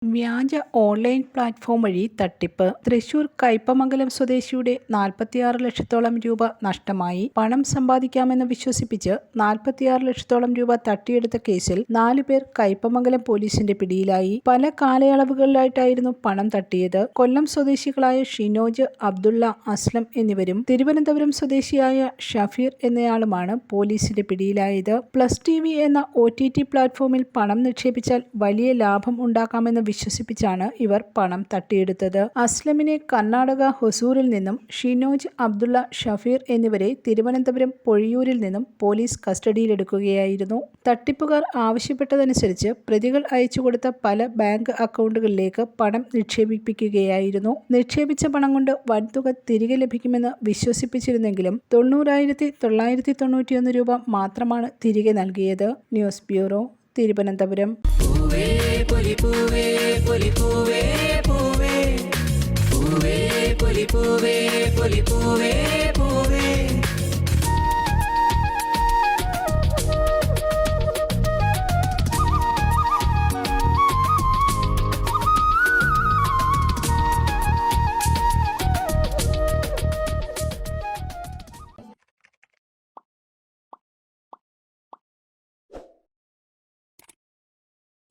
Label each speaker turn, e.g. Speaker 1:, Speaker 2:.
Speaker 1: വ്യാജ online platform വഴി തട്ടിപ്പ്. തൃശൂർ കയ്പമംഗലം സ്വദേശിയുടെ 46 ലക്ഷത്തോളം രൂപ നഷ്ടമായി. പണം സമ്പാദിക്കാമെന്ന് വിശ്വസിപ്പിച്ച് 46 ലക്ഷത്തോളം രൂപ തട്ടിയെടുത്ത കേസിൽ 4 പേർ കയ്പമംഗലം പോലീസിന്റെ പിടിയിലായി. പല കാലയളവുകളിലായിട്ടായിരുന്നു പണം തട്ടിയത്. കൊല്ലം സ്വദേശികളായ ഷിനോജ്, അബ്ദുള്ള, അസ്ലം എന്നിവരും തിരുവനന്തപുരം സ്വദേശിയായ ഷഫീർ എന്നയാളുമാണ് പോലീസിന്റെ പിടിയിലായത്. പ്ലസ് ടിവി എന്ന OTT പ്ലാറ്റ്ഫോമിൽ പണം നിക്ഷേപിച്ചാൽ വലിയ ലാഭം ഉണ്ടാക്കാമെന്ന് വിശ്വസിപ്പിച്ചാണ് ഇവർ പണം തട്ടിയെടുത്തത്. അസ്ലമിനെ കർണാടക ഹൊസൂറിൽ നിന്നും ഷിനോജ്, അബ്ദുള്ള, ഷഫീർ എന്നിവരെ തിരുവനന്തപുരം പൊഴിയൂരിൽ നിന്നും പോലീസ് കസ്റ്റഡിയിലെടുക്കുകയായിരുന്നു. തട്ടിപ്പുകാർ ആവശ്യപ്പെട്ടതനുസരിച്ച് പ്രതികൾ അയച്ചുകൊടുത്ത പല ബാങ്ക് അക്കൗണ്ടുകളിലേക്ക് പണം നിക്ഷേപിപ്പിക്കുകയായിരുന്നു. നിക്ഷേപിച്ച പണം കൊണ്ട് വൻതുക തിരികെ ലഭിക്കുമെന്ന് വിശ്വസിപ്പിച്ചിരുന്നെങ്കിലും 90,991 രൂപ മാത്രമാണ് തിരികെ നൽകിയത്. News bureau, Thiruvananthapuram.
Speaker 2: പൂവേ പൊലി പൂവേ പൊലി പൂവേ പൂവേ പൂവേ പൊലി പൂവേ പൊലി പൂവേ